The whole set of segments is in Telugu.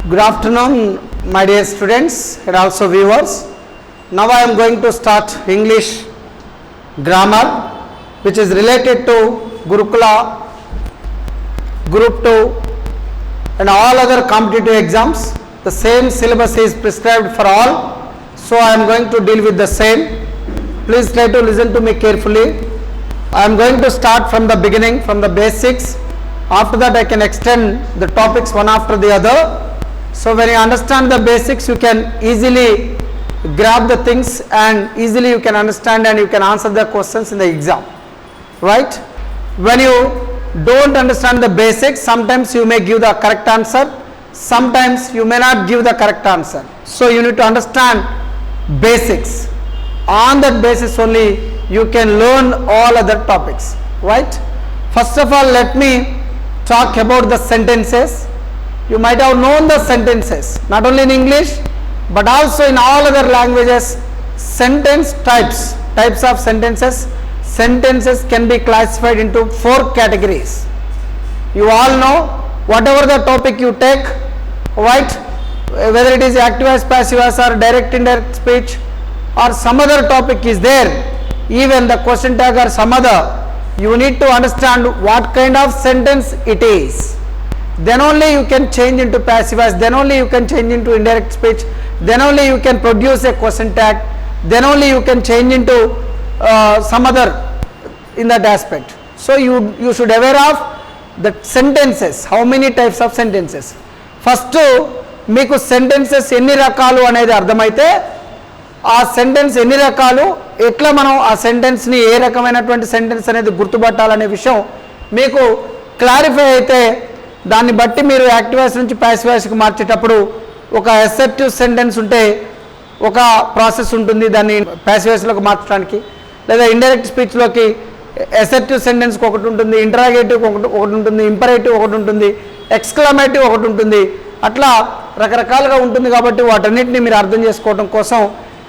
Good afternoon, my dear students and also viewers. Now I am going to start English grammar, which is related to Gurukula, Group 2 and all other competitive exams. The same syllabus is prescribed for all, so I am going to deal with the same. Please try to listen to me carefully. I am going to start from the beginning, from the basics. After that I can extend the topics one after the other. So when you understand the basics, you can easily grab the things and easily you can understand and you can answer the questions in the exam, right? When you don't understand the basics, sometimes you may give the correct answer, sometimes you may not give the correct answer. So you need to understand basics. On that basis only you can learn all other topics, right? First of all, let me talk about the sentences. You might have known the sentences, not only in English but also in all other languages. Sentence types of sentences. Sentences can be classified into 4 categories. You all know, whatever the topic you take, right, whether it is active voice, passive voice or direct indirect speech or some other topic is there, even the question tag or some other, you need to understand what kind of sentence it is. Then only you can change into passive voice, then only you can change into indirect speech, then only you can produce a question tag, then only you can change into some other in that aspect. So you should aware of the sentences, how many types of sentences. First మీకు సెంటెన్సెస్ ఎన్ని రకాలు అనేది అర్థమైతే ఆ సెంటెన్స్ ఎన్ని రకాలు, ఎట్లా మనం ఆ సెంటెన్స్ని ఏ రకమైనటువంటి సెంటెన్స్ అనేది గుర్తుపట్టాలనే విషయం మీకు క్లారిఫై అయితే దాన్ని బట్టి మీరు యాక్టివ్ వాయిస్ నుంచి ప్యాసివ్ వాయిస్కి మార్చేటప్పుడు ఒక అసర్టివ్ సెంటెన్స్ ఉంటే ఒక ప్రాసెస్ ఉంటుంది దాన్ని ప్యాసివ్ వాయిస్లోకి మార్చడానికి, లేదా ఇండైరెక్ట్ స్పీచ్లోకి అసర్టివ్ సెంటెన్స్కి ఒకటి ఉంటుంది, ఇంటరాగేటివ్ ఒకటి ఉంటుంది, ఇంపరేటివ్ ఒకటి ఉంటుంది, ఎక్స్క్లమేటివ్ ఒకటి ఉంటుంది, అట్లా రకరకాలుగా ఉంటుంది. కాబట్టి వాటన్నిటిని మీరు అర్థం చేసుకోవడం కోసం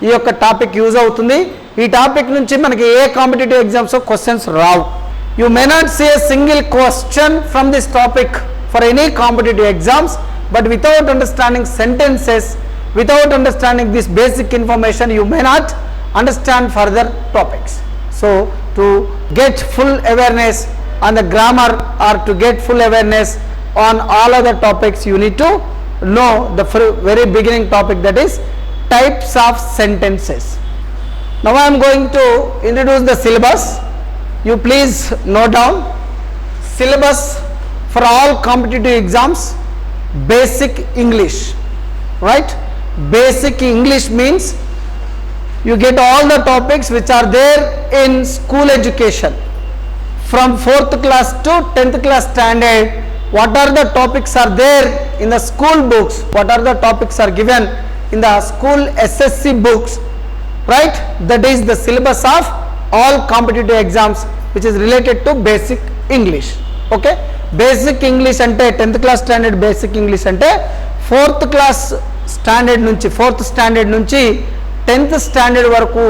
ఈ యొక్క టాపిక్ యూజ్ అవుతుంది. ఈ టాపిక్ నుంచి మనకి ఏ కాంపిటేటివ్ ఎగ్జామ్స్ క్వశ్చన్స్ రావు. You may not see a single question from this topic for any competitive exams, but without understanding sentences, without understanding this basic information, you may not understand further topics. So to get full awareness on the grammar or to get full awareness on all other topics, you need to know the very beginning topic, that is types of sentences. Now I am going to introduce the syllabus. You please note down syllabus for all competitive exams. Basic English, right? Basic English means you get all the topics which are there in school education from 4th class to 10th class standard. What are the topics are there in the school books, what are the topics are given in the school SSC books, right? That is the syllabus of all competitive exams, which is related to basic English. Okay, basic English అంటే 10th class standard basic English అంటే 4th క్లాస్ స్టాండర్డ్ నుంచి 4th స్టాండర్డ్ నుంచి 10th స్టాండర్డ్ వరకు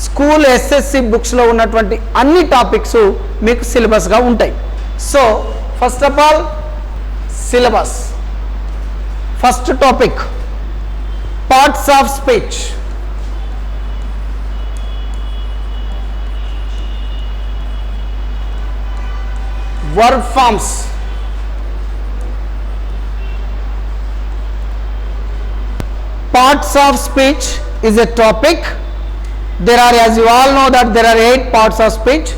స్కూల్ ఎస్ఎస్సి బుక్స్లో ఉన్నటువంటి అన్ని టాపిక్స్ మీకు సిలబస్గా ఉంటాయి. So first of all syllabus. First topic parts of speech. Verb forms. Parts of speech is a topic. There are, as you all know, that there are 8 parts of speech.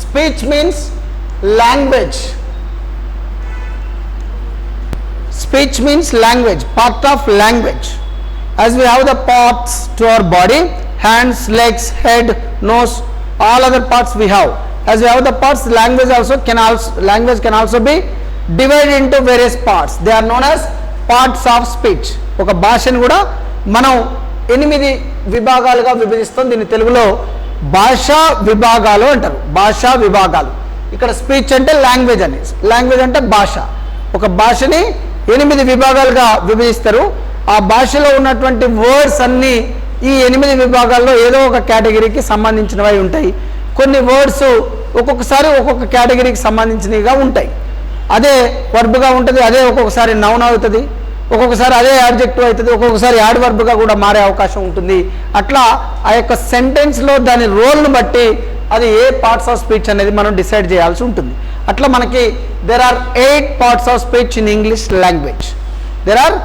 Speech means language. Speech means language, part of language. As we have the parts to our body, hands, legs, head, nose, all other parts we have. As we have the parts, language can also be divided into various parts. They are known as parts of speech. ఒక భాషను కూడా మనం 8 విభాగాలుగా విభజిస్తాం. దీన్ని తెలుగులో భాషా విభాగాలు అంటారు. భాషా విభాగాలు. ఇక్కడ స్పీచ్ అంటే లాంగ్వేజ్ అని, లాంగ్వేజ్ అంటే భాష. ఒక భాషని 8 విభాగాలుగా విభజిస్తారు. ఆ భాషలో ఉన్నటువంటి వర్డ్స్ అన్నీ ఈ 8 విభాగాల్లో ఏదో ఒక కేటగిరీకి సంబంధించినవి ఉంటాయి. కొన్ని వర్డ్స్ ఒక్కొక్కసారి ఒక్కొక్క కేటగిరీకి సంబంధించినవిగా ఉంటాయి. అదే వర్బ్గా ఉంటుంది, అదే ఒక్కొక్కసారి నౌన్ అవుతుంది, ఒక్కొక్కసారి అదే యాడ్జెక్టివ్ అవుతుంది, ఒక్కొక్కసారి యాడ్ వర్బ్గా కూడా మారే అవకాశం ఉంటుంది. అట్లా ఆ యొక్క సెంటెన్స్లో దాని రోల్ను బట్టి అది ఏ పార్ట్స్ ఆఫ్ స్పీచ్ అనేది మనం డిసైడ్ చేయాల్సి ఉంటుంది. అట్లా మనకి there are 8 parts of speech in English language. There are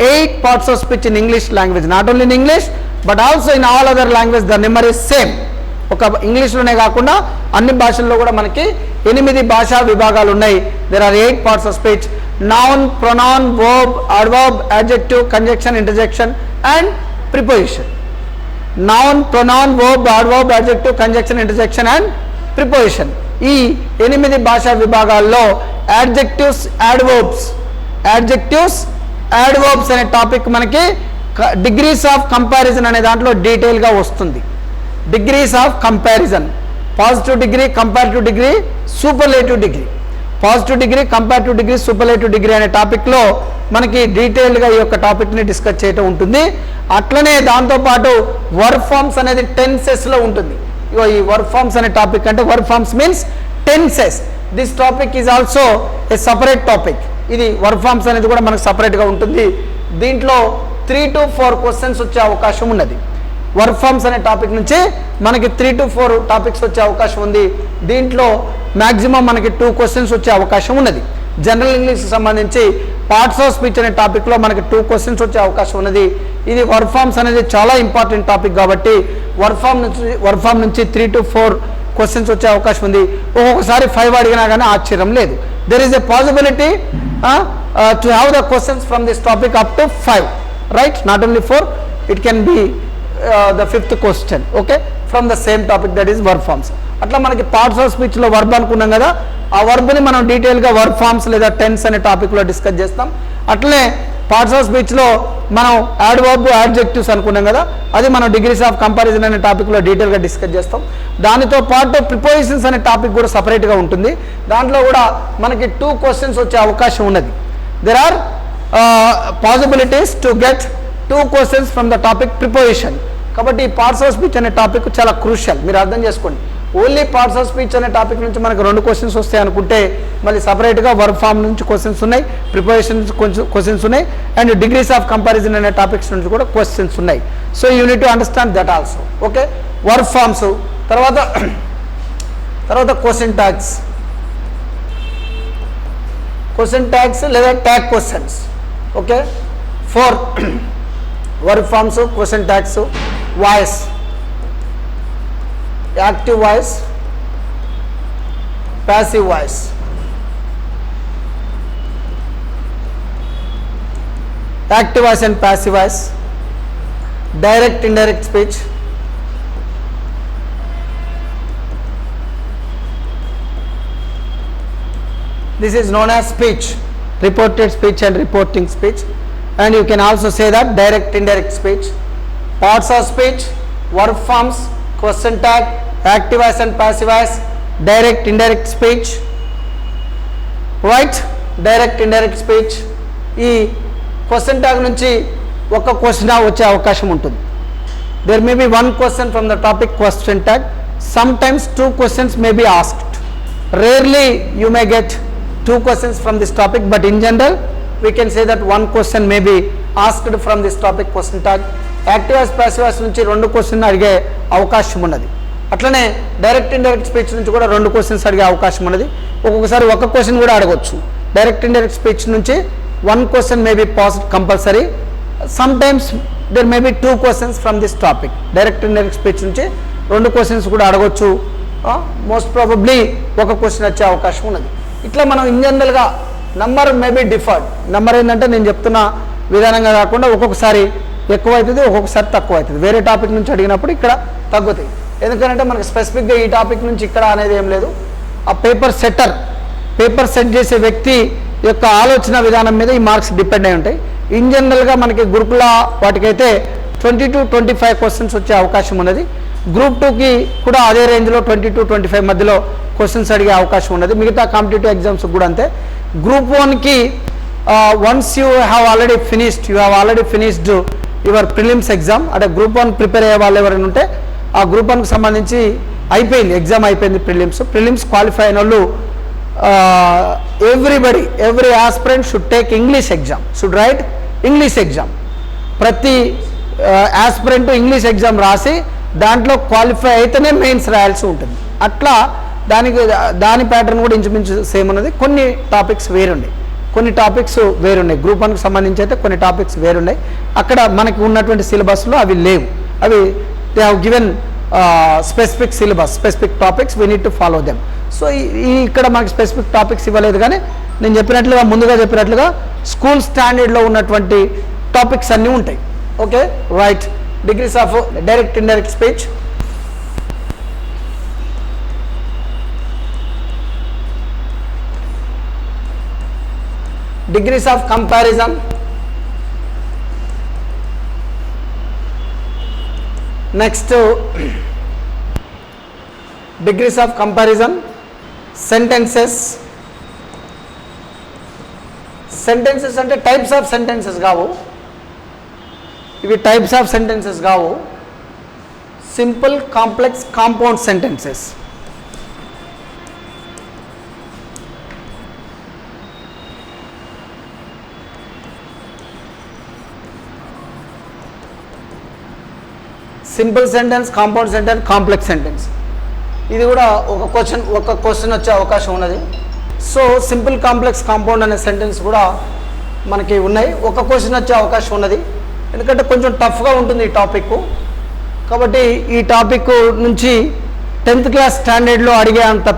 8 parts of speech in English language, not only in English but also in all other language the number is same. ఒక ఇంగ్లీష్లోనే కాకుండా అన్ని భాషల్లో కూడా మనకి 8 భాషా విభాగాలు ఉన్నాయి. there are 8 parts of speech: noun, pronoun, verb, adverb, adjective, conjunction, interjection and preposition. noun, pronoun, verb, adverb, adjective, conjunction, interjection and preposition. ఈ 8 భాషా విభాగాల్లో యాడ్జెక్టివ్స్, యాడ్వర్బ్స్ అనే టాపిక్ మనకి డిగ్రీస్ ఆఫ్ కంపారిజన్ అనే దాంట్లో డీటెయిల్గా వస్తుంది. Degrees of comparison, positive degree, comparative degree, superlative degree. Positive degree, comparative degree, superlative degree అనే టాపిక్లో మనకి డీటెయిల్డ్గా ఈ యొక్క టాపిక్ని డిస్కస్ చేయటం ఉంటుంది. అట్లనే దాంతోపాటు వర్బ్ ఫార్మ్స్ అనేది టెన్సెస్లో ఉంటుంది. ఇగో ఈ వర్బ్ ఫార్మ్స్ అనే టాపిక్ అంటే verb forms means tenses. This topic is also a separate topic. ఇది వర్బ్ ఫార్మ్స్ అనేది కూడా మనకు సపరేట్గా ఉంటుంది. దీంట్లో 3 to 4 క్వశ్చన్స్ వచ్చే అవకాశం ఉన్నది. వర్బ్ ఫార్మ్స్ అనే టాపిక్ నుంచి మనకి 3 to 4 టాపిక్స్ వచ్చే అవకాశం ఉంది. దీంట్లో మ్యాక్సిమం మనకి 2 క్వశ్చన్స్ వచ్చే అవకాశం ఉన్నది. జనరల్ ఇంగ్లీష్కి సంబంధించి పార్ట్స్ ఆఫ్ స్పీచ్ అనే టాపిక్లో మనకి 2 క్వశ్చన్స్ వచ్చే అవకాశం ఉన్నది. ఇది వర్బ్ ఫార్మ్స్ అనేది చాలా ఇంపార్టెంట్ టాపిక్ కాబట్టి వర్బ్ ఫార్మ్ నుంచి 3 to 4 క్వశ్చన్స్ వచ్చే అవకాశం ఉంది. ఒక్కొక్కసారి 5 అడిగినా కానీ ఆశ్చర్యం లేదు. There is a possibility to have the questions from this topic up to 5, right? Not only 4, it can be the 5th question, okay, from the same topic, that is verb forms. అట్లా మనకి పార్ట్స్ ఆఫ్ స్పీచ్లో వర్బ్ అనుకున్నాం కదా, ఆ వర్బ్ని మనం డీటెయిల్గా వర్బ్ ఫార్మ్స్ లేదా టెన్స్ అనే టాపిక్లో డిస్కస్ చేస్తాం. అట్లనే పార్ట్స్ ఆఫ్ స్పీచ్లో మనం యాడ్వర్బ్, యాడ్జెక్టివ్స్ అనుకున్నాం కదా, అది మనం డిగ్రీస్ ఆఫ్ కంపారిజన్ అనే టాపిక్లో డీటెయిల్గా డిస్కస్ చేస్తాం. దానితో పాటు ప్రిపోజిషన్స్ అనే టాపిక్ కూడా సపరేట్గా ఉంటుంది. దాంట్లో కూడా మనకి 2 క్వశ్చన్స్ వచ్చే అవకాశం ఉన్నది. There are possibilities to get 2 questions from the topic preposition. కాబట్టి పార్ట్స్ ఆఫ్ స్పీచ్ అనే టాపిక్ చాలా క్రూషియల్, మీరు అర్థం చేసుకోండి. ఓన్లీ పార్ట్స్ ఆఫ్ స్పీచ్ అనే టాపిక్ నుంచి మనకు 2 క్వశ్చన్స్ వస్తాయి అనుకుంటే మళ్ళీ సపరేట్గా వర్బ్ ఫార్మ్ నుంచి క్వశ్చన్స్ ఉన్నాయి, ప్రిపోజిషన్ నుంచి క్వశ్చన్స్ ఉన్నాయి, అండ్ డిగ్రీస్ ఆఫ్ కంపారిజన్ అనే టాపిక్స్ నుంచి కూడా క్వశ్చన్స్ ఉన్నాయి. So you need to understand that also, okay? Verb forms తర్వాత క్వశ్చన్ ట్యాగ్స్ లేదా tag questions, okay? 4 verb forms, question tags, voice, active voice, passive voice. Active voice and passive voice, direct indirect speech, this is known as speech, reported speech and reporting speech, and you can also say that direct indirect speech. Parts of speech, verb forms, question tag, active voice and passive voice, direct indirect speech, right? Direct indirect speech. ఈ క్వశ్చన్ ట్యాగ్ నుంచి ఒక క్వశ్చన్ వచ్చే అవకాశం ఉంటుంది. There may be 1 question from the topic question tag. Sometimes 2 questions may be asked. Rarely you may get 2 questions from this topic, but in general we can say that 1 question may be asked from this topic question tag. Active voice, passive voice నుంచి 2 క్వశ్చన్ అడిగే అవకాశం ఉన్నది. అట్లనే డైరెక్ట్ ఇండైరెక్ట్ స్పీచ్ నుంచి కూడా 2 క్వశ్చన్స్ అడిగే అవకాశం ఉన్నది. ఒక్కొక్కసారి 1 క్వశ్చన్ కూడా అడగవచ్చు. డైరెక్ట్ ఇండైరెక్ట్ స్పీచ్ నుంచి 1 question may be passed compulsory. Some times there may be 2 questions from this topic. Direct indirect speech నుంచి 2 క్వశ్చన్స్ కూడా అడగవచ్చు. మోస్ట్ ప్రాబబ్లీ 1 క్వశ్చన్ వచ్చే అవకాశం ఉన్నది. ఇట్లా మనం ఇన్ జనరల్గా number may be deferred. Number ఏంటంటే నేను చెప్తున్న విధానంగా కాకుండా ఒక్కొక్కసారి ఎక్కువ అవుతుంది, ఒక్కొక్కసారి తక్కువ అవుతుంది. వేరే టాపిక్ నుంచి అడిగినప్పుడు ఇక్కడ తగ్గుతాయి. ఎందుకంటే మనకు స్పెసిఫిక్గా ఈ టాపిక్ నుంచి ఇక్కడ అనేది ఏం లేదు. ఆ పేపర్ సెట్ చేసే వ్యక్తి యొక్క ఆలోచన విధానం మీద ఈ మార్క్స్ డిపెండ్ అయి ఉంటాయి. ఇన్ జనరల్గా మనకి గురుకుల వాటికైతే 20 to 25 క్వశ్చన్స్ వచ్చే అవకాశం ఉన్నది. గ్రూప్ 2కి కూడా అదే రేంజ్లో 20 to 25 మధ్యలో క్వశ్చన్స్ అడిగే అవకాశం ఉన్నది. మిగతా కాంపిటేటివ్ ఎగ్జామ్స్ కూడా అంతే. గ్రూప్ 1కి once you have already finished your prelims exam, అంటే గ్రూప్ 1 ప్రిపేర్ అయ్యే వాళ్ళు ఎవరైనా ఉంటే ఆ గ్రూప్ 1కి సంబంధించి ఎగ్జామ్ అయిపోయింది. ప్రిలిమ్స్ క్వాలిఫై అయిన వాళ్ళు every aspirant should take English exam, should write English exam. ప్రతి యాస్పిరెంట్ ఇంగ్లీష్ ఎగ్జామ్ రాసి దాంట్లో క్వాలిఫై అయితేనే మెయిన్స్ రాయాల్సి ఉంటుంది. అట్లా దాని ప్యాటర్న్ కూడా ఇంచుమించు సేమ్ ఉన్నది. కొన్ని టాపిక్స్ వేరున్నాయి, గ్రూప్ 1కి సంబంధించి అయితే కొన్ని టాపిక్స్ వేరున్నాయి. అక్కడ మనకి ఉన్నటువంటి సిలబస్లో అవి లేవు. అవి they have given specific syllabus, specific topics, we need to follow them. So ఇక్కడ మనకి స్పెసిఫిక్ టాపిక్స్ ఇవ్వలేదు, కానీ నేను ముందుగా చెప్పినట్లుగా స్కూల్ స్టాండర్డ్లో ఉన్నటువంటి టాపిక్స్ అన్నీ ఉంటాయి. Okay, right. Degrees of direct indirect speech, degrees of comparison, next degrees of comparison, sentences అంటే టైప్స్ ఆఫ్ సెంటెన్సెస్ కావు ఇవి, టైప్స్ ఆఫ్ సెంటెన్సెస్ కావు, simple, complex, compound sentences. Simple sentence, compound sentence, complex sentence. ఇది కూడా ఒక క్వశ్చన్ వచ్చే అవకాశం ఉన్నది. సో సింపుల్, కాంప్లెక్స్, కాంపౌండ్ అనే సెంటెన్స్ కూడా మనకి ఉన్నాయి. ఒక క్వశ్చన్ వచ్చే అవకాశం ఉన్నది, ఎందుకంటే కొంచెం టఫ్గా ఉంటుంది ఈ టాపిక్. కాబట్టి ఈ టాపిక్ నుంచి 10th క్లాస్ స్టాండర్డ్లో అడిగే అంత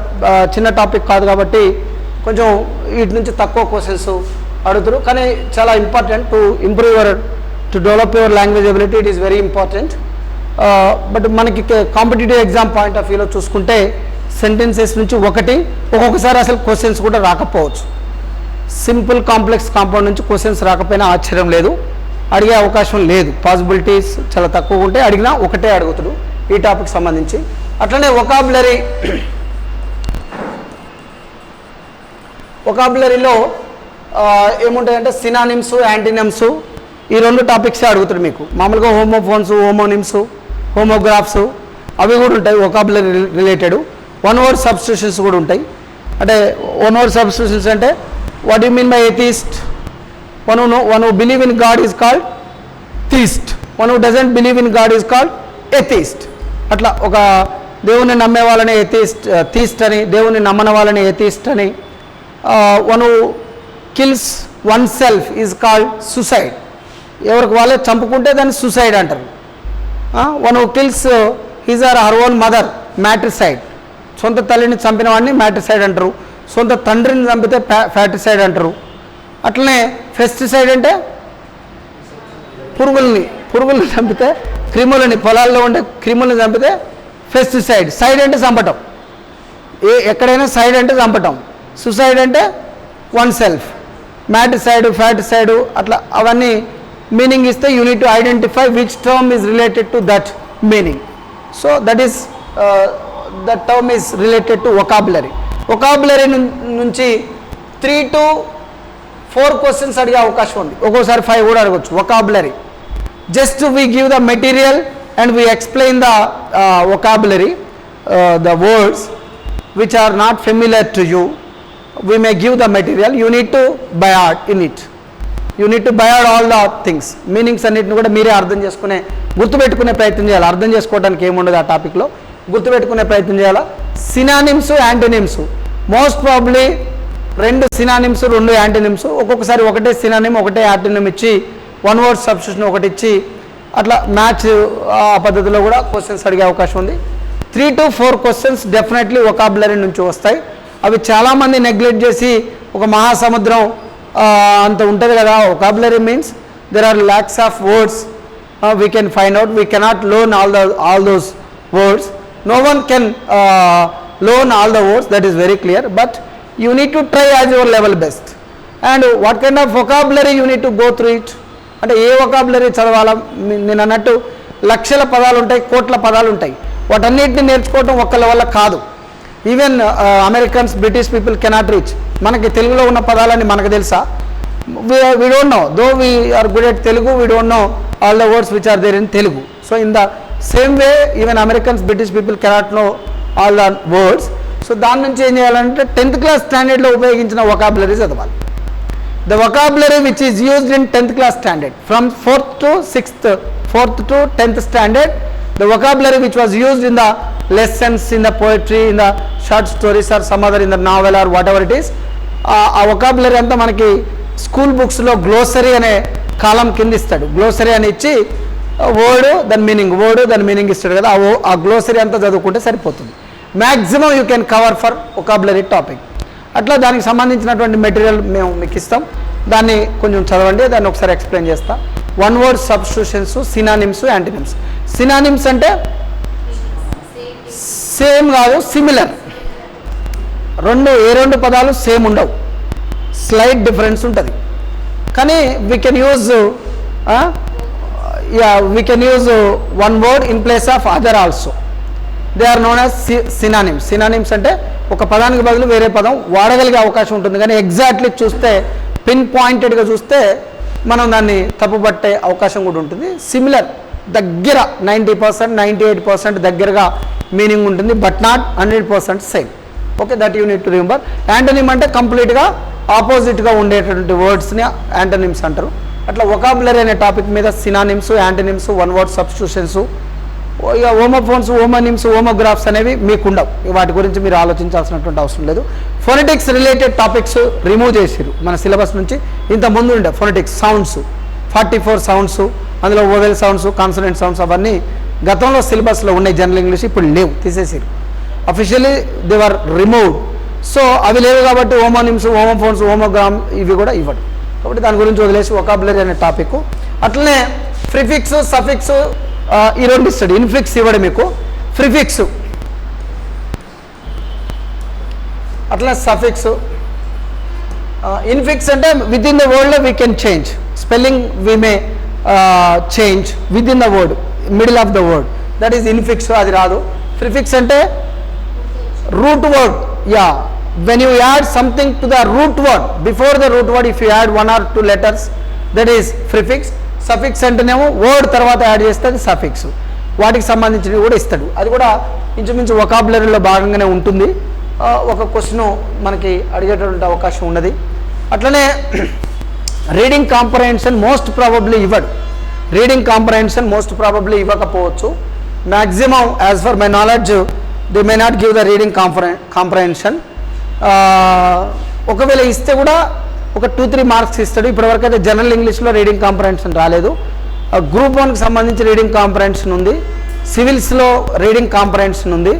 చిన్న టాపిక్ కాదు, కాబట్టి కొంచెం వీటి నుంచి తక్కువ క్వశ్చన్స్ అడుగుతారు. కానీ చాలా important to develop your language ability. It is very important. But మనకి కాంపిటేటివ్ ఎగ్జామ్ పాయింట్ ఆఫ్ వ్యూలో చూసుకుంటే సెంటెన్సెస్ నుంచి ఒక్కొక్కసారి అసలు క్వశ్చన్స్ కూడా రాకపోవచ్చు. సింపుల్, కాంప్లెక్స్, కాంపౌండ్ నుంచి క్వశ్చన్స్ రాకపోయినా ఆశ్చర్యం లేదు, అడిగే అవకాశం లేదు. పాసిబిలిటీస్ చాలా తక్కువ ఉంటే అడిగినా ఒకటే అడుగుతాడు ఈ టాపిక్ సంబంధించి. అట్లనే వొకాబులరీలో ఏముంటాయంటే సినానిమ్స్, యాంటీనిమ్స్, ఈ 2 టాపిక్సే అడుగుతాడు మీకు. మామూలుగా హోమోఫోన్స్, హోమోనిమ్స్, హోమోగ్రాఫ్స్ అవి కూడా ఉంటాయి వొకాబులరీ రిలేటెడ్. 1 word సబ్స్టిట్యూషన్స్ కూడా ఉంటాయి. అంటే 1 word సబ్స్టిట్యూషన్స్ అంటే what you mean by atheist? One who believe in God is called theist, one who doesn't believe in God is called atheist. అట్లా ఒక దేవుని నమ్మే వాళ్ళని థీస్ట్ అని, దేవుని నమ్మని వాళ్ళని ఎథీస్ట్ అని. One who kills oneself is called suicide, ఎవరికి వాళ్ళే చంపుకుంటే దాన్ని సుసైడ్ అంటారు. One who kills his or her own mother, matricide, సొంత తల్లిని చంపిన వాడిని మ్యాట్రిసైడ్ అంటారు. సొంత తండ్రిని చంపితే ఫ్యాటిసైడ్ అంటారు. అట్లనే ఫెస్టిసైడ్ అంటే పురుగుల్ని చంపితే, క్రిములని, పొలాల్లో ఉండే క్రిములని చంపితే ఫెస్టిసైడ్. సైడ్ అంటే చంపటం, ఎక్కడైనా సైడ్ అంటే చంపటం. సుసైడ్ అంటే వన్ సెల్ఫ్. మ్యాటిసైడ్, ఫ్యాటిసైడ్ అట్లా అవన్నీ మీనింగ్ ఇస్తే you need to identify which term is related to that meaning. So that term is related to vocabulary. Vocabulary నుంచి 3 to 4 questions అడిగే అవకాశం ఉంది, ఒక్కోసారి 5 కూడా అడగవచ్చు. vocabulary just we give the material and we explain the vocabulary, the words which are not familiar to you. We may give the material, you need to buy art in it, you need to buy out all the things. Meanings అన్నిటిని కూడా మీరే గుర్తుపెట్టుకునే ప్రయత్నం చేయాలి. అర్థం చేసుకోవడానికి ఏముండదు ఆ టాపిక్లో, గుర్తుపెట్టుకునే ప్రయత్నం చేయాలా. Synonyms, antonyms, most probably 2 synonyms, 2 antonyms, ఒక్కొక్కసారి ఒకటే సినానిమ్, ఒకటే యాంటోనిమ్ ఇచ్చి 1 word సబ్స్టిట్యూషన్ ఒకటి ఇచ్చి అట్లా మ్యాచ్ ఆ పద్ధతిలో కూడా క్వశ్చన్స్ అడిగే అవకాశం ఉంది. 3 to 4 questions డెఫినెట్లీ వొకాబులరీ నుంచి వస్తాయి. అవి చాలామంది నెగ్లెక్ట్ చేసి ఒక మహాసముద్రం అంత ఉంటుంది కదా. Vocabulary means there are lakhs of words we can find out, we cannot learn all those words. No one can learn all the words, that is very clear, but you need to try as your level best. And what kind of vocabulary you need to go through it, అంటే ఏ వొకాబులరీ చదవాలా. నేను అన్నట్టు లక్షల పదాలు ఉంటాయి, కోట్ల పదాలు ఉంటాయి, వాటన్నిటిని నేర్చుకోవటం ఒక్కళ్ళ వల్ల కాదు. Even Americans, British people cannot reach. మనకి తెలుగులో ఉన్న పదాలని మనకు తెలుసా? we don't know, though we are good at Telugu, we don't know all the words which are there in Telugu. So in the same way even Americans, British people cannot know all the words. So దాని నుంచి ఏం చేయాలంటే 10th క్లాస్ స్టాండర్డ్లో ఉపయోగించిన వొకాబులరీ చదవాలి. the vocabulary which is used in 10th class standard, from 4th to 6th, 4th to 10th standard, the vocabulary which was used in the lessons, in the poetry, in the short stories or some other in the novel or whatever it is, ఆ vocabulary అంతా మనకి స్కూల్ బుక్స్లో గ్లోసరీ అనే కాలం కింద ఇస్తాడు. గ్లోసరీ అని ఇచ్చి వర్డ్ దాని మీనింగ్ ఇస్తాడు కదా, ఆ గ్లోసరీ అంతా చదువుకుంటే సరిపోతుంది. Maximum you can cover for vocabulary topic. అట్లా దానికి సంబంధించినటువంటి మెటీరియల్ మేము మీకు ఇస్తాం, దాన్ని కొంచెం చదవండి, దాన్ని ఒకసారి ఎక్స్ప్లెయిన్ చేస్తా. One word substitutions, synonyms, antonyms. Synonyms అంటే సేమ్ కాదు, సిమిలర్. రెండు పదాలు సేమ్ ఉండవు, స్లైట్ డిఫరెన్స్ ఉంటుంది. కానీ we can use one word in place of other also. They are known as synonyms. Synonyms అంటే ఒక పదానికి బదులు వేరే పదం వాడగలిగే అవకాశం ఉంటుంది, కానీ ఎగ్జాక్ట్లీ చూస్తే, పిన్ పాయింటెడ్గా చూస్తే మనం దాన్ని తప్పుపట్టే అవకాశం కూడా ఉంటుంది. సిమిలర్, దగ్గర 90%, 98% దగ్గరగా మీనింగ్ ఉంటుంది, but not 100% same. Okay, that you need to remember. Antonym అంటే కంప్లీట్గా ఆపోజిట్గా ఉండేటువంటి వర్డ్స్ని యాంటోనిమ్స్ అంటారు. అట్లా వొకాబులరీ అనే టాపిక్ మీద synonyms, antonyms, one word substitutions, ఇక హోమోఫోన్స్, హోమోనిమ్స్, హోమోగ్రాఫ్స్ అనేవి మీకు ఉండవు. వాటి గురించి మీరు ఆలోచించాల్సినటువంటి అవసరం లేదు. ఫొనెటిక్స్ రిలేటెడ్ టాపిక్స్ రిమూవ్ చేసిరు మన సిలబస్ నుంచి. ఇంతకుముందు ఉండే ఫొనెటిక్స్ సౌండ్స్ 44 సౌండ్స్, అందులో ఓవెల్ సౌండ్స్, కాన్సనెంట్ సౌండ్స్ అవన్నీ గతంలో సిలబస్లో ఉన్నాయి జనరల్ ఇంగ్లీష్, ఇప్పుడు లేవు, తీసేసారు. Officially they were removed. So అవి లేవు కాబట్టి హోమోనిమ్స్, హోమోఫోన్స్, హోమోగ్రామ్ ఇవి కూడా ఇవ్వడు. కాబట్టి దాని గురించి వదిలేసి వొకాబులరీ అనే టాపిక్. అట్లనే ప్రిఫిక్స్, సఫిక్స్ ఈ రెండు ఇస్తాడు. ఇన్ఫిక్స్ ఇవ్వడు మీకు, ప్రిఫిక్స్, అట్లా సఫిక్స్. ఇన్ఫిక్స్ అంటే విత్ ఇన్ ద వర్డ్లో we can change spelling, we may change within the word, middle of the word, that is infix. అది రాదు. ప్రిఫిక్స్ అంటే root word. Yeah, when you add something to the root word, before the root word if you add 1 or 2 letters, that is prefix. Suffix అంటేనేమో వర్డ్ తర్వాత యాడ్ చేస్తే అది సఫిక్స్. వాటికి సంబంధించినవి కూడా ఇస్తాడు. అది కూడా ఇంచుమించు వొకాబులరీలో భాగంగానే ఉంటుంది. ఒక క్వశ్చన్ మనకి అడిగేటువంటి అవకాశం ఉన్నది. అట్లనే రీడింగ్ కాంప్రహెన్షన్ మోస్ట్ ప్రాబబ్లీ ఇవ్వడు. రీడింగ్ కాంప్రహెన్షన్ మోస్ట్ ప్రాబబ్లీ ఇవ్వకపోవచ్చు. Maximum as for my knowledge they may not give the reading comprehension. ఒకవేళ ఇస్తే కూడా ఒక 2-3 మార్క్స్ ఇస్తాడు. ఇప్పటివరకు అయితే జనరల్ ఇంగ్లీష్లో రీడింగ్ కాంప్రహెన్షన్ రాలేదు. గ్రూప్ 1కి సంబంధించి రీడింగ్ కాంప్రహెన్షన్ ఉంది, సివిల్స్లో రీడింగ్ కాంప్రహెన్షన్ ఉంది,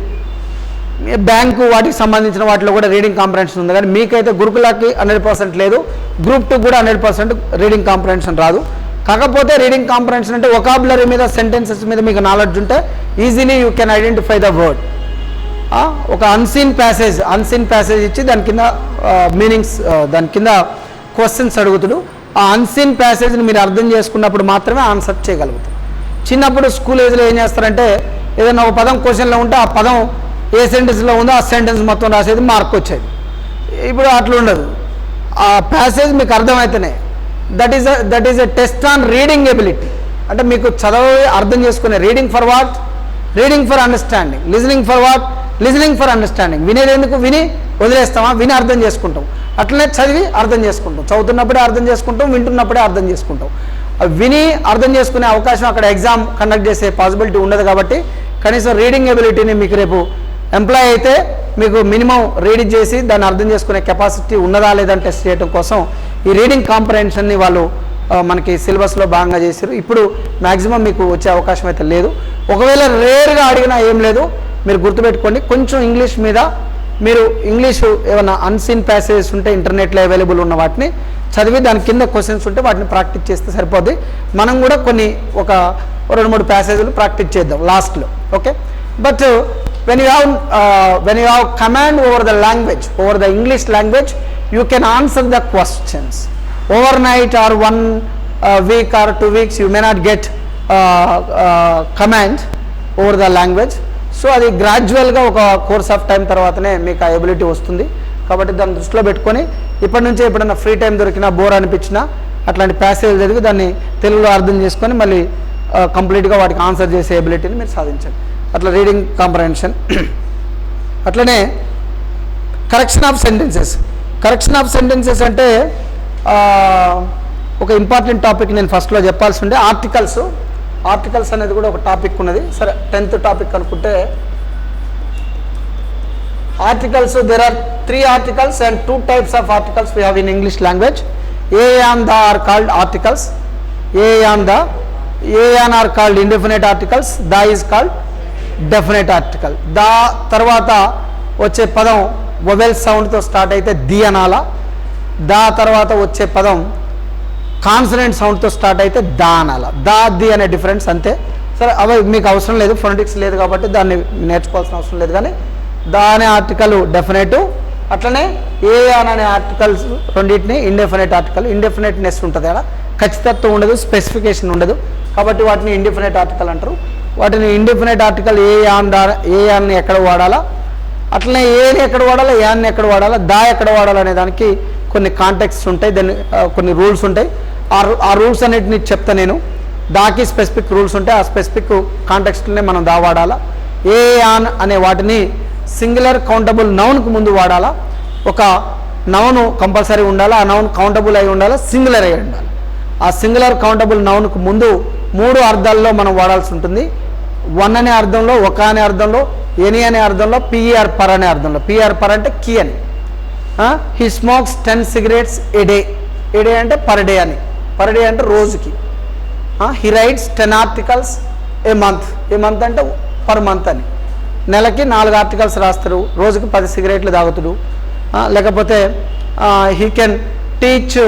బ్యాంకు వాటికి సంబంధించిన వాటిలో కూడా రీడింగ్ కాంప్రహెన్షన్ ఉంది. కానీ మీకైతే గురుకులకి 100% లేదు, గ్రూప్ 2 కూడా 100% రీడింగ్ కాంప్రహెన్షన్ రాదు. కాకపోతే రీడింగ్ కాంప్రహెన్షన్ అంటే వొకాబులరీ మీద, సెంటెన్సెస్ మీద మీకు నాలెడ్జ్ ఉంటే easily you can identify the word. ఒక అన్సీన్ ప్యాసేజ్ ఇచ్చి దాని కింద మీనింగ్స్, దాని కింద క్వశ్చన్స్ అడుగుతాడు. ఆ అన్సీన్ ప్యాసేజ్ని మీరు అర్థం చేసుకున్నప్పుడు మాత్రమే ఆన్సర్ చేయగలుగుతారు. చిన్నప్పుడు స్కూల్ ఏజ్లో ఏం చేస్తారంటే ఏదైనా ఒక పదం క్వశ్చన్లో ఉంటే ఆ పదం ఏ సెంటెన్స్లో ఉందో ఆ సెంటెన్స్ మొత్తం రాసేది, మార్క్ వచ్చేది. ఇప్పుడు అట్లా ఉండదు. ఆ ప్యాసేజ్ మీకు అర్థమైతేనే that is a test on reading ability. అంటే మీకు చదవి అర్థం చేసుకునే, reading for what, reading for understanding, listening for what, listening for understanding. వినేది ఎందుకు, విని వదిలేస్తామా, విని అర్థం చేసుకుంటాం. అట్లనే చదివి అర్థం చేసుకుంటాం, చదువుతున్నప్పుడే అర్థం చేసుకుంటాం, వింటున్నప్పుడే అర్థం చేసుకుంటాం. విని అర్థం చేసుకునే అవకాశం అక్కడ ఎగ్జామ్ కండక్ట్ చేసే పాసిబిలిటీ ఉండదు. కాబట్టి కనీసం రీడింగ్ ఎబిలిటీని మీకు రేపు ఎంప్లాయ్ అయితే మీకు మినిమం రీడింగ్ చేసి దాన్ని అర్థం చేసుకునే కెపాసిటీ ఉన్నదా లేదని టెస్ట్ చేయడం కోసం ఈ రీడింగ్ కాంప్రహెన్షన్ని వాళ్ళు మనకి సిలబస్లో భాగంగా చేశారు. ఇప్పుడు మ్యాక్సిమం మీకు వచ్చే అవకాశం అయితే లేదు. ఒకవేళ రేర్గా అడిగినా ఏం లేదు, మీరు గుర్తుపెట్టుకోండి. కొంచెం ఇంగ్లీష్ మీద మీరు ఇంగ్లీషు ఏమైనా అన్సీన్ ప్యాసేజెస్ ఉంటే ఇంటర్నెట్లో అవైలబుల్ ఉన్న వాటిని చదివి దాని కింద క్వశ్చన్స్ ఉంటే వాటిని ప్రాక్టీస్ చేస్తే సరిపోద్ది. మనం కూడా ఒక 2-3 ప్యాసేజీలు ప్రాక్టీస్ చేద్దాం లాస్ట్లో. Okay, but when you have command over the language, over the English language, you can answer the questions. Overnight or 1 week or 2 weeks you may not get command over the language. So అది గ్రాడ్యువల్గా ఒక కోర్స్ ఆఫ్ టైం తర్వాతనే మీకు ఆ ఎబిలిటీ వస్తుంది. కాబట్టి దాన్ని దృష్టిలో పెట్టుకొని ఇప్పటి నుంచే ఎప్పుడైనా ఫ్రీ టైం దొరికినా, బోర్ అనిపించినా అట్లాంటి ప్యాసేజ్ చదివి దాన్ని తెలుగులో అర్థం చేసుకొని మళ్ళీ కంప్లీట్గా వాటికి ఆన్సర్ చేసే ఎబిలిటీని మీరు సాధించండి. అట్లా రీడింగ్ కాంప్రహెన్షన్. అట్లనే కరెక్షన్ ఆఫ్ సెంటెన్సెస్ అంటే ఒక ఇంపార్టెంట్ టాపిక్ నేను ఫస్ట్లో చెప్పాల్సి ఉండే ఆర్టికల్స్ అనేది కూడా ఒక టాపిక్ ఉన్నది. సరే 10th టాపిక్ అనుకుంటే articles, there are 3 articles and 2 types of articles we have in English language. A and the are called articles. A and are called indefinite articles. The is called definite article. దా తర్వాత వచ్చే పదం వొవెల్ సౌండ్తో స్టార్ట్ అయితే ది అనాలా. దా తర్వాత వచ్చే పదం కాన్సనెంట్ సౌండ్తో స్టార్ట్ అయితే దా అనాలా. దా ది అనే డిఫరెన్స్ అంతే. సరే అవి మీకు అవసరం లేదు, ఫొనెటిక్స్ లేదు కాబట్టి దాన్ని నేర్చుకోవాల్సిన అవసరం లేదు. కానీ దా అనే ఆర్టికల్ డెఫినెట్, అట్లనే ఏ అనే ఆర్టికల్స్ రెండింటిని ఇండెఫినెట్ ఆర్టికల్. ఇండెఫినెట్నెస్ ఉంటుంది కదా, ఖచ్చితత్వం ఉండదు, స్పెసిఫికేషన్ ఉండదు, కాబట్టి వాటిని ఇండెఫినెట్ ఆర్టికల్ అంటారు. వాటిని ఇండెఫినెట్ ఆర్టికల్ ఏ యాన్ని ఎక్కడ వాడాలా, అట్లనే ఏని ఎక్కడ వాడాలా, యాన్ని ఎక్కడ వాడాలా, దా ఎక్కడ వాడాలా అనే దానికి కొన్ని కాంటెక్ట్స్ ఉంటాయి, దాన్ని కొన్ని రూల్స్ ఉంటాయి. ఆ రూల్స్ అన్నిటిని చెప్తా నేను. దాకి స్పెసిఫిక్ రూల్స్ ఉంటాయి, ఆ స్పెసిఫిక్ కాంటెక్స్ట్లోనే మనం దా వాడాలా. ఏ యాన్ అనే వాటిని సింగులర్ కౌంటబుల్ నౌన్కు ముందు వాడాలా. ఒక నౌన్ కంపల్సరీ ఉండాలా, ఆ నౌన్ కౌంటబుల్ అయి ఉండాలా, సింగులర్ అయి ఉండాలి. ఆ సింగులర్ కౌంటబుల్ నౌన్కు ముందు 3 అర్థాల్లో మనం వాడాల్సి ఉంటుంది. 1 అనే అర్థంలో, ఒక అనే అర్థంలో, ఎనీ అనే అర్థంలో, పిఆర్ పర్ అనే అర్థంలో. పిఆర్ పర్ అంటే కీ అని. He smokes 10 cigarettes A day. A day అంటే పర్ డే అని. పర్ డే అంటే రోజుకి. He writes 10 articles A month. A month అంటే పర్ మంత్ అని. నెలకి 4 articles రాస్తారు, రోజుకి 10 cigarettes తాగుతాడు. లేకపోతే he can teach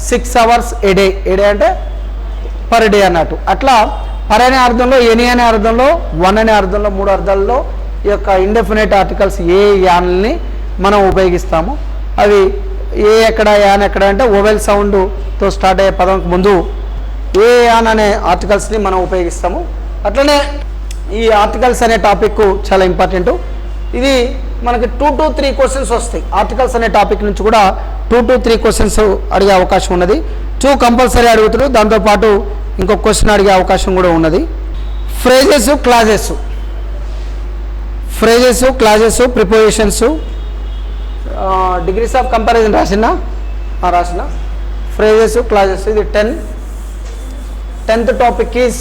6 hours A day. A day అంటే పర్ డే అన్నట్టు. అట్లా పర్ అనే అర్థంలో, ఎనీ అనే అర్థంలో, 1 అనే అర్థంలో, 3 అర్థాల్లో ఈ యొక్క ఇండెఫినెట్ ఆర్టికల్స్ ఏ యాన్ని మనం ఉపయోగిస్తాము. అవి ఏ ఎక్కడ, యాన్ ఎక్కడ అంటే ఓవెల్ సౌండ్తో స్టార్ట్ అయ్యే పదంకు ముందు ఏ యాన్ అనే ఆర్టికల్స్ని మనం ఉపయోగిస్తాము. అట్లనే ఈ ఆర్టికల్స్ అనే టాపిక్ చాలా ఇంపార్టెంట్. ఇది మనకి 2 to 3 క్వశ్చన్స్ వస్తాయి. ఆర్టికల్స్ అనే టాపిక్ నుంచి కూడా 2 to 3 క్వశ్చన్స్ అడిగే అవకాశం ఉన్నది. 2 కంపల్సరీ అడుగుతారు, దాంతోపాటు ఇంకొక క్వశ్చన్ అడిగే అవకాశం కూడా ఉన్నది. Phrases, clauses, prepositions, degrees of comparison రాసిన ఫ్రేజెస్, క్లాజెస్. ఇది 10th topic is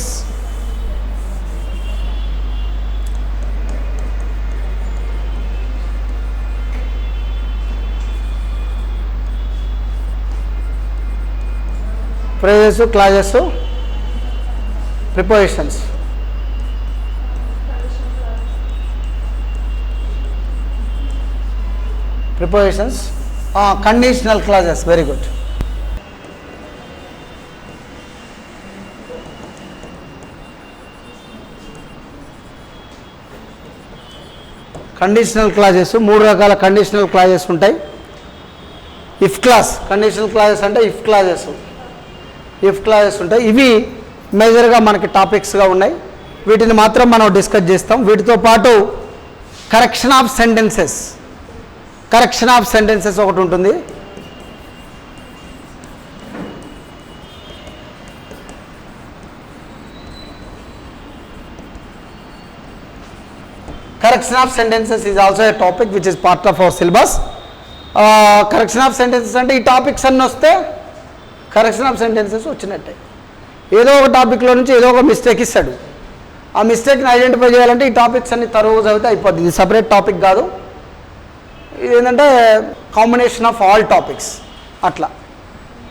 phrases, clauses, prepositions. Conditional clauses. Very good. Conditional clauses 3 రకాల కండిషనల్ క్లాజెస్ ఉంటాయి. ఇఫ్ క్లాస్, కండిషనల్ క్లాజెస్ అంటే ఇఫ్ క్లాజెస్ ఉంటాయి. ఇవి మేజర్గా మనకి టాపిక్స్గా ఉన్నాయి. వీటిని మాత్రం మనం డిస్కస్ చేస్తాం. వీటితో పాటు కరెక్షన్ ఆఫ్ సెంటెన్సెస్ ఒకటి ఉంటుంది. Correction of sentences is also a topic which is part of our syllabus. Correction of sentences అంటే ఈ టాపిక్స్ అన్నీ వస్తే కరెక్షన్ ఆఫ్ సెంటెన్సెస్ వచ్చినట్టే. ఏదో ఒక టాపిక్లో నుంచి ఏదో ఒక మిస్టేక్ ఇస్తాడు. ఆ మిస్టేక్ని ఐడెంటిఫై చేయాలంటే ఈ టాపిక్స్ అన్ని తరువు చదివితే అయిపోద్ది. ఇది సపరేట్ టాపిక్ కాదు, ఇది ఏంటంటే కాంబినేషన్ ఆఫ్ ఆల్ టాపిక్స్. అట్లా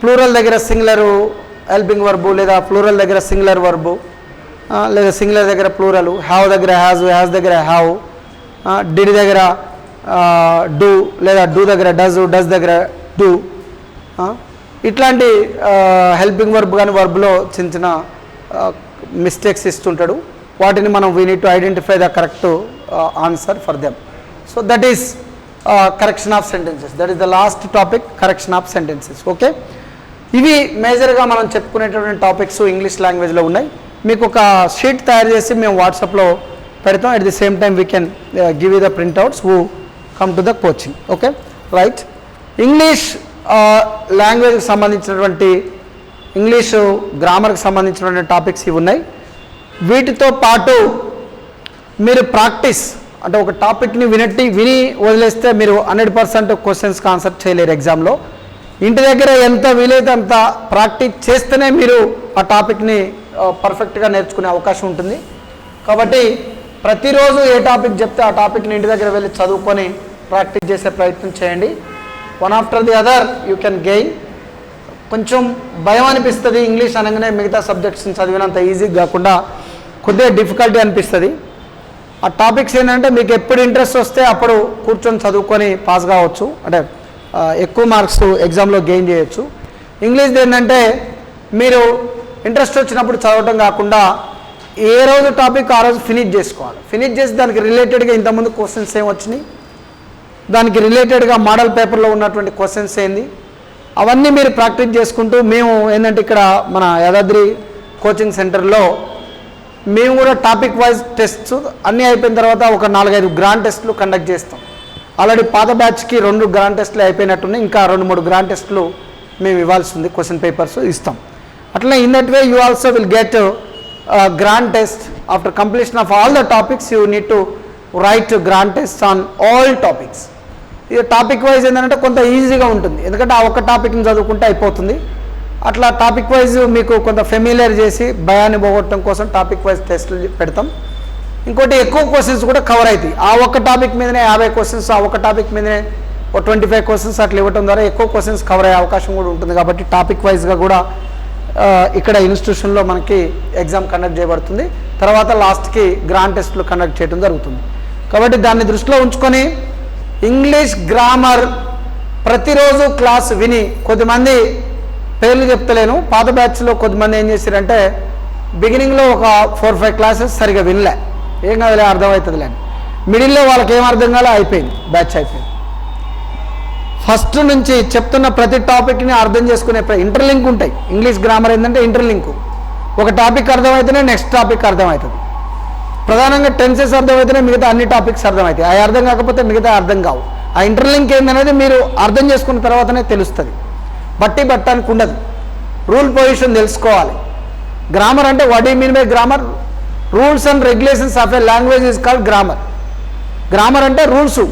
ప్లూరల్ దగ్గర సింగులర్ హెల్పింగ్ వర్బు, లేదా ప్లూరల్ దగ్గర సింగులర్ వర్బు, లేదా సింగులర్ దగ్గర ప్లూరల్, హ్యావ్ దగ్గర హ్యాజ్ దగ్గర హ్యావ్, డిడ్ దగ్గర డూ, లేదా డూ దగ్గర డస్ దగ్గర డూ. ఇట్లాంటి హెల్పింగ్ వర్బ్ కానీ వర్బ్లో చిన్న చిన్న మిస్టేక్స్ ఇస్తుంటాడు. వాటిని మనం we need to identify the correct answer for them. So that is correction of sentences. That is the last topic, correction of sentences. Okay, ఇవి మేజర్గా మనం చెప్పుకునేటటువంటి టాపిక్స్ ఇంగ్లీష్ లాంగ్వేజ్లో ఉన్నాయి. మీకు ఒక షీట్ తయారు చేసి మేము వాట్సాప్లో పెడతాం. At the same time we can give you the printouts who come to the coaching. Okay, right. English లాంగ్వేజ్కి సంబంధించినటువంటి, ఇంగ్లీషు గ్రామర్కి సంబంధించినటువంటి టాపిక్స్ ఇవి ఉన్నాయి. వీటితో పాటు మీరు ప్రాక్టీస్ అంటే ఒక టాపిక్ని విని వదిలేస్తే మీరు 100% క్వశ్చన్స్కి ఆన్సర్ చేయలేరు ఎగ్జామ్లో. ఇంటి దగ్గర ఎంత వీలైతే అంత ప్రాక్టీస్ చేస్తేనే మీరు ఆ టాపిక్ని పర్ఫెక్ట్గా నేర్చుకునే అవకాశం ఉంటుంది. కాబట్టి ప్రతిరోజు ఏ టాపిక్ చెప్తే ఆ టాపిక్ని ఇంటి దగ్గర వెళ్ళి చదువుకొని ప్రాక్టీస్ చేసే ప్రయత్నం చేయండి. One after the other you can gain. కొంచెం భయం అనిపిస్తుంది ఇంగ్లీష్ అనగానే, మిగతా సబ్జెక్ట్స్ని చదివినంత ఈజీ కాకుండా కొద్దిగా డిఫికల్టీ అనిపిస్తుంది. ఆ టాపిక్స్ ఏంటంటే మీకు ఎప్పుడు ఇంట్రెస్ట్ వస్తే అప్పుడు కూర్చొని చదువుకొని పాస్ కావచ్చు, అంటే ఎక్కువ మార్క్స్ ఎగ్జామ్లో గెయిన్ చేయొచ్చు. ఇంగ్లీష్ది ఏంటంటే మీరు ఇంట్రెస్ట్ వచ్చినప్పుడు చదవటం కాకుండా ఏ రోజు టాపిక్ ఆ రోజు ఫినిష్ చేసుకోవాలి. ఫినిష్ చేసి దానికి రిలేటెడ్గా ఇంతకుముందు క్వశ్చన్స్ ఏం వచ్చినాయి, దానికి రిలేటెడ్గా మోడల్ పేపర్లో ఉన్నటువంటి క్వశ్చన్స్ ఏంది, అవన్నీ మీరు ప్రాక్టీస్ చేసుకుంటూ, మేము ఏంటంటే ఇక్కడ మన యాదాద్రి కోచింగ్ సెంటర్లో మేము కూడా టాపిక్ వైజ్ టెస్ట్స్ అన్నీ అయిపోయిన తర్వాత ఒక 4-5 గ్రాండ్ టెస్టులు కండక్ట్ చేస్తాం. ఆల్రెడీ పాత బ్యాచ్కి 2 గ్రాండ్ టెస్టులు అయిపోయినట్టున్నాయి, ఇంకా 2-3 గ్రాండ్ టెస్టులు మేము ఇవ్వాల్సి ఉంది, క్వశ్చన్ పేపర్స్ ఇస్తాం. అట్లా in that way you also will get grand test. After completion of all the topics you need to right grand test on all topics. ఇది టాపిక్ వైజ్ ఏంటంటే కొంత ఈజీగా ఉంటుంది, ఎందుకంటే ఆ ఒక్క టాపిక్ని చదువుకుంటే అయిపోతుంది. అట్లా టాపిక్ వైజ్ మీకు కొంత ఫెమిలియర్ చేసి భయాన్ని పోగొట్టడం కోసం టాపిక్ వైజ్ టెస్టులు పెడతాం. ఇంకోటి ఎక్కువ క్వశ్చన్స్ కూడా కవర్ అవుతాయి. ఆ ఒక్క టాపిక్ మీదనే 50 క్వశ్చన్స్, ఆ ఒక్క టాపిక్ మీదనే 25 క్వశ్చన్స్ అట్లా ఇవ్వడం ద్వారా ఎక్కువ క్వశ్చన్స్ కవర్ అయ్యే అవకాశం కూడా ఉంటుంది. కాబట్టి టాపిక్ వైజ్గా కూడా ఇక్కడ ఇన్స్టిట్యూషన్లో మనకి ఎగ్జామ్ కండక్ట్ చేయబడుతుంది. తర్వాత లాస్ట్కి గ్రాండ్ టెస్టులు కండక్ట్ చేయడం జరుగుతుంది. కాబట్టి దాన్ని దృష్టిలో ఉంచుకొని ఇంగ్లీష్ గ్రామర్ ప్రతిరోజు క్లాస్ విని, కొద్దిమంది పేర్లు చెప్తలేను, పాత బ్యాచ్లో కొద్దిమంది ఏం చేశారంటే బిగినింగ్లో ఒక 4-5 క్లాసెస్ సరిగా వినలే, ఏం కాదులే అర్థమవుతుందిలే అని. మిడిల్లో వాళ్ళకి ఏం అర్థం కాలే, అయిపోయింది, బ్యాచ్ అయిపోయింది. ఫస్ట్ నుంచి చెప్తున్న ప్రతి టాపిక్ని అర్థం చేసుకునే ఇంటర్లింక్ ఉంటాయి. ఇంగ్లీష్ గ్రామర్ ఏంటంటే ఇంటర్లింక్. ఒక టాపిక్ అర్థమవుతూనే నెక్స్ట్ టాపిక్ అర్థమవుతుంది. ప్రధానంగా టెన్సెస్ అర్థమవుతూనే మిగతా అన్ని టాపిక్స్ అర్థమవుతాయి. అవి అర్థం కాకపోతే మిగతా అర్థం కావు. ఆ ఇంటర్లింక్ ఏందనేది మీరు అర్థం చేసుకున్న తర్వాతనే తెలుస్తుంది. బట్టి బట్టానికి ఉండదు. రూల్ పొజిషన్ తెలుసుకోవాలి. గ్రామర్ అంటే what you mean by grammar? Rules and regulations of A language is called grammar. Grammar అంటే రూల్స్,